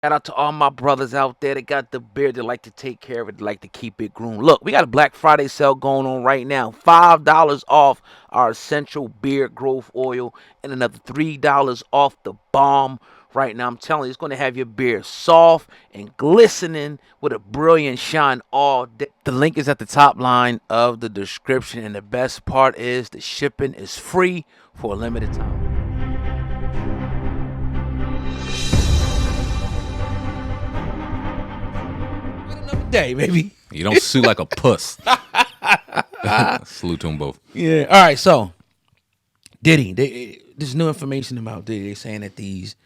Shout out to all my brothers out there that got the beard. They like to take care of it. They like to keep it groomed. Look, we got a Black Friday sale going on right now. $5 off our essential beard growth oil and another $3 off the balm. Right now, I'm telling you, it's going to have your beard soft and glistening with a brilliant shine all day. The link is at the top line of the description. And the best part is the shipping is free for a limited time. Another day, baby. You don't sue like a puss. Salute to them both. Yeah. All right. So, Diddy, there's new information about Diddy. They're saying that these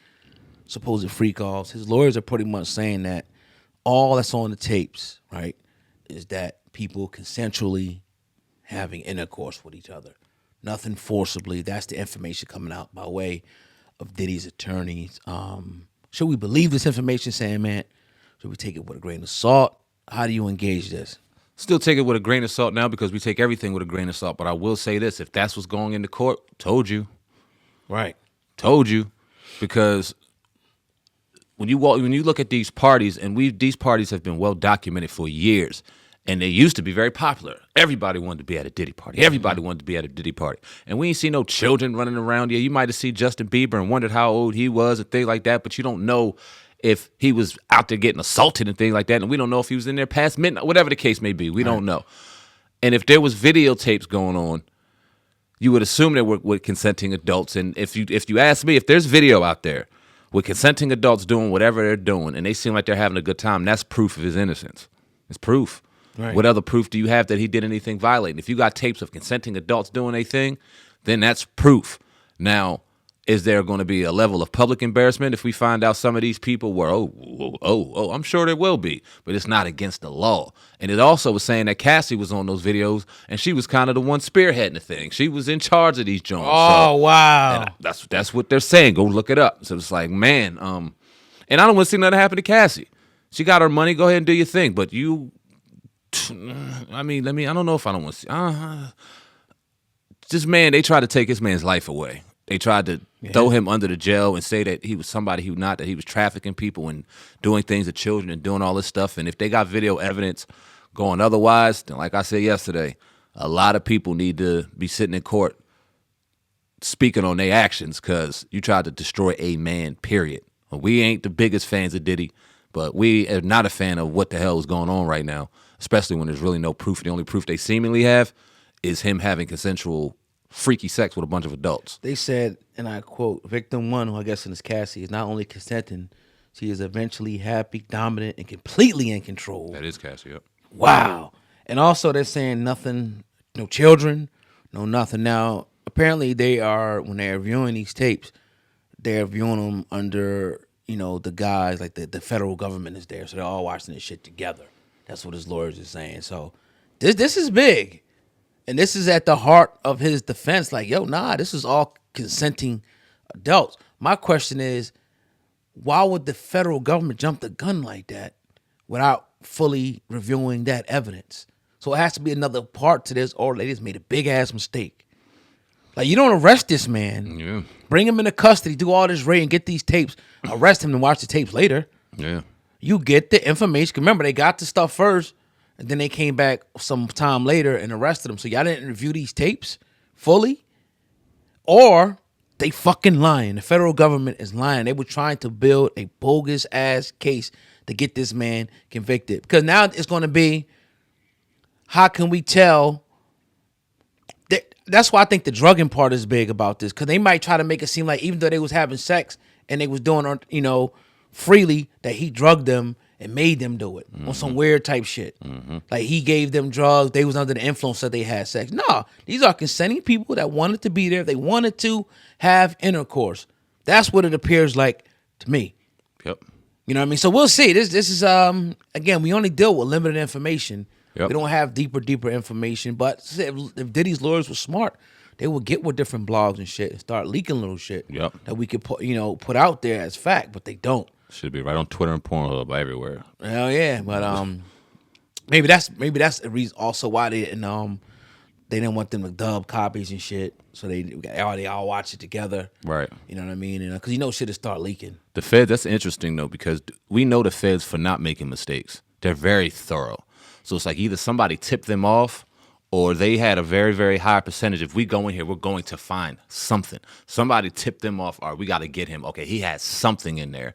supposed free calls, his lawyers are pretty much saying that all that's on the tapes, right, is that people consensually having intercourse with each other. Nothing forcibly. That's the information coming out by way of Diddy's attorneys. Should we believe this information, saying, man? Should we take it with a grain of salt? How do you engage this? Still take it with a grain of salt now because we take everything with a grain of salt. But I will say this: if that's what's going into court, told you, Right. told you, because when you look at these parties, and these parties have been well documented for years, and they used to be very popular. Everybody wanted to be at a Diddy party. Everybody wanted to be at a Diddy party, and we ain't see no children running around. Yeah, you might have seen Justin Bieber and wondered how old he was and things like that, but you don't know if he was out there getting assaulted and things like that, and we don't know if he was in there past midnight, whatever the case may be. We don't know. And if there was videotapes going on, you would assume there were with consenting adults. And if you ask me, if there's video out there with consenting adults doing whatever they're doing, and they seem like they're having a good time, that's proof of his innocence. It's proof. Right. What other proof do you have that he did anything violating? If you got tapes of consenting adults doing a thing, then that's proof. Now, is there going to be a level of public embarrassment if we find out some of these people were, I'm sure there will be, but it's not against the law. And it also was saying that Cassie was on those videos, and she was kind of the one spearheading the thing. She was in charge of these joints. Oh, wow. And that's what they're saying. Go look it up. So it's like, man, and I don't want to see nothing happen to Cassie. She got her money. Go ahead and do your thing. But you, I don't know if I don't want to see. This man, they tried to take this man's life away. They tried to throw him under the jail and say that he was somebody that he was trafficking people and doing things to children and doing all this stuff. And if they got video evidence going otherwise, then like I said yesterday, a lot of people need to be sitting in court speaking on their actions because you tried to destroy a man, period. We ain't the biggest fans of Diddy, but we are not a fan of what the hell is going on right now, especially when there's really no proof. The only proof they seemingly have is him having consensual freaky sex with a bunch of adults. They said, and I quote, victim one, who I guess is Cassie, is not only consenting, she is eventually happy, dominant, and completely in control. That is Cassie, yep. Wow. And also they're saying nothing, no children, no nothing. Now, apparently when they're viewing these tapes, they're viewing them under, the guys, like the federal government is there. So they're all watching this shit together. That's what his lawyers are saying. So this is big. And this is at the heart of his defense. Like, this is all consenting adults. My question is, why would the federal government jump the gun like that without fully reviewing that evidence? So it has to be another part to this, or they just made a big-ass mistake. Like, you don't arrest this man. Yeah. Bring him into custody, do all this raid, and get these tapes. Arrest him and watch the tapes later. Yeah. You get the information. Remember, they got the stuff first. And then they came back some time later and arrested him. So y'all didn't review these tapes fully? Or they fucking lying. The federal government is lying. They were trying to build a bogus-ass case to get this man convicted. Because now it's going to be, how can we tell? That's why I think the drugging part is big about this. Because they might try to make it seem like even though they was having sex and they was doing, freely, that he drugged them and made them do it on some weird type shit. Like he gave them drugs. They was under the influence that they had sex. No, these are consenting people that wanted to be there. They wanted to have intercourse. That's what it appears like to me. Yep. You know what I mean? So we'll see. This is, again, we only deal with limited information. Yep. We don't have deeper information. But if Diddy's lawyers were smart, they would get with different blogs and shit and start leaking little shit that we could put out there as fact, but they don't. Should be right on Twitter and Pornhub everywhere. Hell yeah, but maybe that's the reason also why they didn't they didn't want them to dub copies and shit, so they all watch it together. Right. You know what I mean? And because shit will start leaking. The Feds, that's interesting though, because we know the Feds for not making mistakes. They're very thorough. So it's like either somebody tipped them off or they had a very, very high percentage. If we go in here, we're going to find something. Somebody tipped them off. All right, we got to get him. Okay, he had something in there.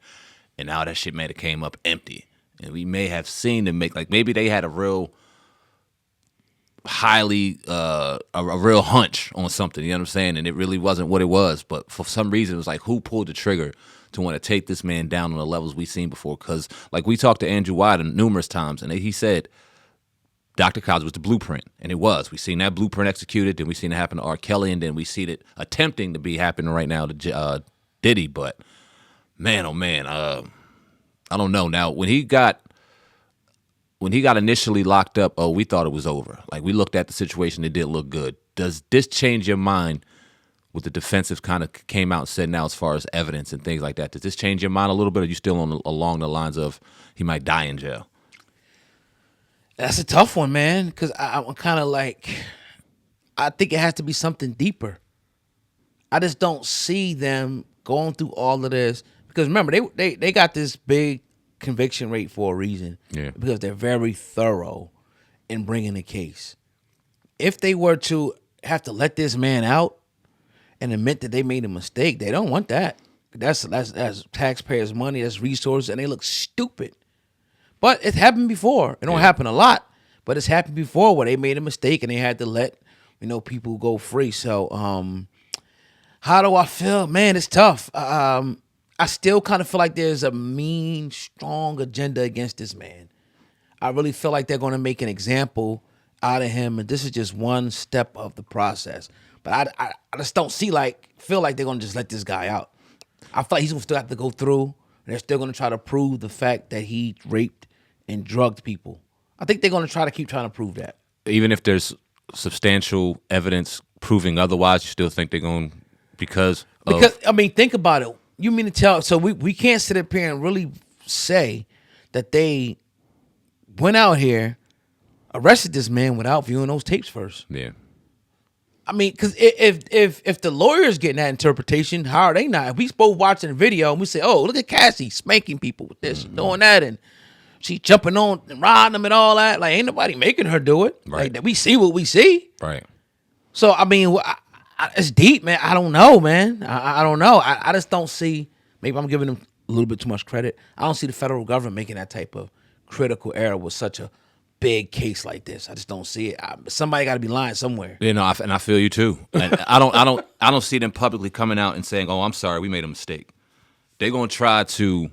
And now that shit may have came up empty. And we may have seen them make, like maybe they had a real highly a real hunch on something, you know what I'm saying? And it really wasn't what it was. But for some reason, it was like, who pulled the trigger to want to take this man down on the levels we've seen before? Because like we talked to Andrew Wyden numerous times, and he said Dr. Cosby was the blueprint, and it was. We seen that blueprint executed, then we seen it happen to R. Kelly, and then we see it attempting to be happening right now to Diddy. But man, oh man, I don't know. Now when he got initially locked up, we thought it was over. Like we looked at the situation, it didn't look good. Does this change your mind with the defensive kind of came out and said now as far as evidence and things like that? Does this change your mind a little bit, or are you still along the lines of he might die in jail? That's a tough one, man, because I'm kind of like, I think it has to be something deeper. I just don't see them going through all of this because remember they got this big conviction rate for a reason. Yeah. Because they're very thorough in bringing the case. If they were to have to let this man out and admit that they made a mistake, they don't want that. That's taxpayers' money, that's resources, and they look stupid. But it's happened before. It don't happen a lot, but it's happened before where they made a mistake and they had to let people go free. So how do I feel? Man, it's tough. I still kind of feel like there's a mean, strong agenda against this man. I really feel like they're going to make an example out of him, and this is just one step of the process. But I just don't feel like they're going to just let this guy out. I feel like he's going to still have to go through, and they're still going to try to prove the fact that he raped and drugged people. I think they're going to keep trying to prove that. Even if there's substantial evidence proving otherwise, you still think they're going because I mean, think about it. You mean to tell? So we can't sit up here and really say that they went out here, arrested this man without viewing those tapes first. Yeah. I mean, because if the lawyer's getting that interpretation, how are they not? If we both watching the video and we say, "Oh, look at Cassie spanking people with this, doing that, and she jumping on and riding them and all that," like ain't nobody making her do it. Right. Like we see what we see. Right. So I mean, it's deep, man. I don't know, man. I don't know. I just don't see. Maybe I'm giving them a little bit too much credit. I don't see the federal government making that type of critical error with such a big case like this. I just don't see it. Somebody got to be lying somewhere. You know, and I feel you too. And I don't see them publicly coming out and saying, "Oh, I'm sorry, we made a mistake." They're gonna try to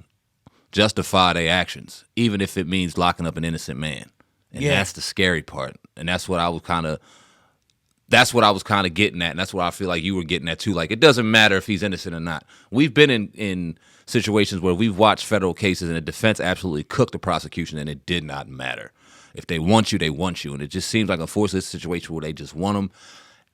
justify their actions, even if it means locking up an innocent man. And that's the scary part. And that's what I was kind of getting at. And that's what I feel like you were getting at too. Like, it doesn't matter if he's innocent or not. We've been in situations where we've watched federal cases and the defense absolutely cooked the prosecution and it did not matter. If they want you, they want you. And it just seems like, unfortunately, it's a situation where they just want them.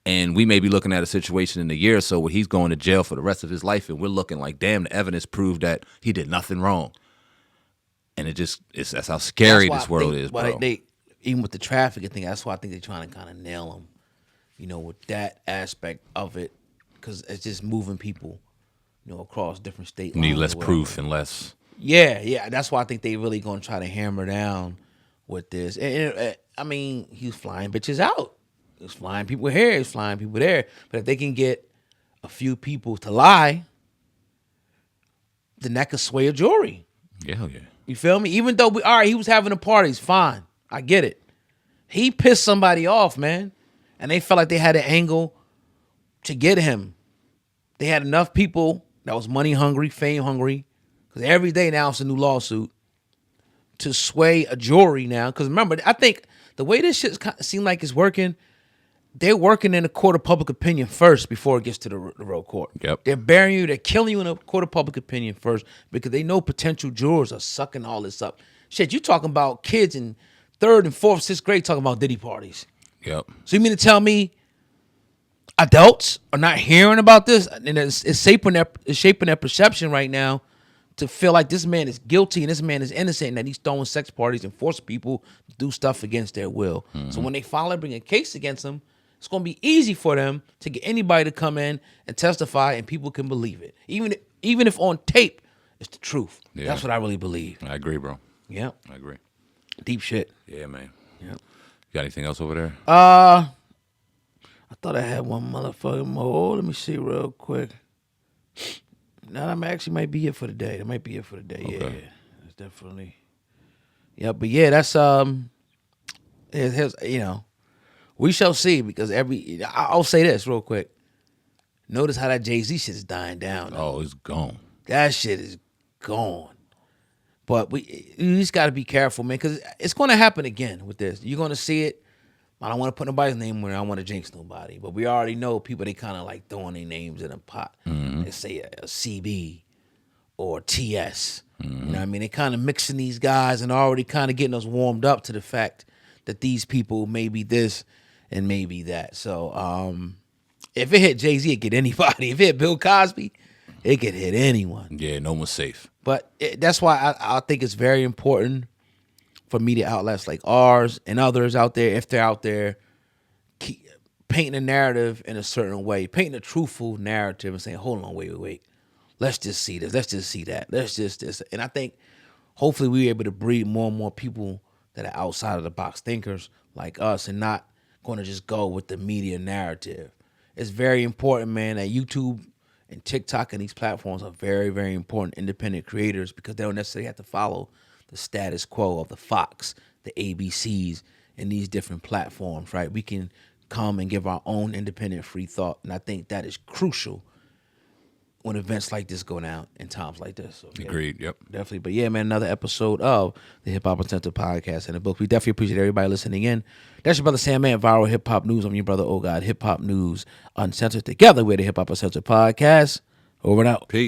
And we may be looking at a situation in a year or so where he's going to jail for the rest of his life. And we're looking like, damn, the evidence proved that he did nothing wrong. And that's how scary this world is, bro. They, even with the trafficking thing, that's why I think they're trying to kind of nail him, with that aspect of it. Because it's just moving people, across different state lines. Need less proof and less. Yeah. That's why I think they really going to try to hammer down with this. And I mean, he's flying bitches out. He's flying people here. He's flying people there. But if they can get a few people to lie, then that could sway a jury. Yeah. You feel me? Even though he was having the parties, fine. I get it. He pissed somebody off, man. And they felt like they had an angle to get him. They had enough people that was money hungry, fame hungry. Because every day now it's a new lawsuit to sway a jury now. Because remember, I think the way this shit seems like it's working, they're working in the court of public opinion first before it gets to the real court. Yep. They're burying you. They're killing you in the court of public opinion first because they know potential jurors are sucking all this up. Shit, you talking about kids in 3rd and 4th, 6th grade talking about Diddy parties. Yep. So you mean to tell me adults are not hearing about this? And it's shaping their perception right now to feel like this man is guilty and this man is innocent and that he's throwing sex parties and forcing people to do stuff against their will. Mm-hmm. So when they finally bring a case against him, it's going to be easy for them to get anybody to come in and testify, and people can believe it. Even if on tape, it's the truth. Yeah. That's what I really believe. I agree, bro. Yeah. I agree. Deep shit. Yeah, man. Yeah. You got anything else over there? I thought I had one motherfucking more. Let me see real quick. No, that actually might be it for the day. That might be it for the day. Okay. Yeah. That's definitely. Yeah, but yeah, that's we shall see, because I'll say this real quick. Notice how that Jay-Z shit is dying down. Oh, it's gone. That shit is gone. But you just got to be careful, man, because it's going to happen again with this. You're going to see it. I don't want to put nobody's name where I don't want to jinx nobody. But we already know people, they kind of like throwing their names in a pot. Mm-hmm. They say a CB or TS. You know what I mean? They kind of mixing these guys and already kind of getting us warmed up to the fact that these people may be this and maybe that. So if it hit Jay-Z, it get anybody. If it hit Bill Cosby, it could hit anyone. Yeah, no one's safe. But that's why I think it's very important for media outlets like ours and others out there, if they're out there, keep painting a narrative in a certain way, painting a truthful narrative and saying, hold on, wait. Let's just see this. Let's just see that. Let's just this. And I think hopefully we're able to breed more and more people that are outside of the box thinkers like us and not going to just go with the media narrative. It's very important, man, that YouTube and TikTok and these platforms are very, very important independent creators, because they don't necessarily have to follow the status quo of the Fox, the ABCs, and these different platforms, right? We can come and give our own independent free thought, and I think that is crucial when events like this go down in times like this. So, yeah, Agreed, yep. definitely. But yeah, man, another episode of the Hip Hop Uncensored podcast and the book. We definitely appreciate everybody listening in. That's your brother Sam Man, Viral Hip Hop News. I'm your brother, Oh God, Hip Hop News Uncensored. Together we're the Hip Hop Uncensored podcast. Over and out. Peace.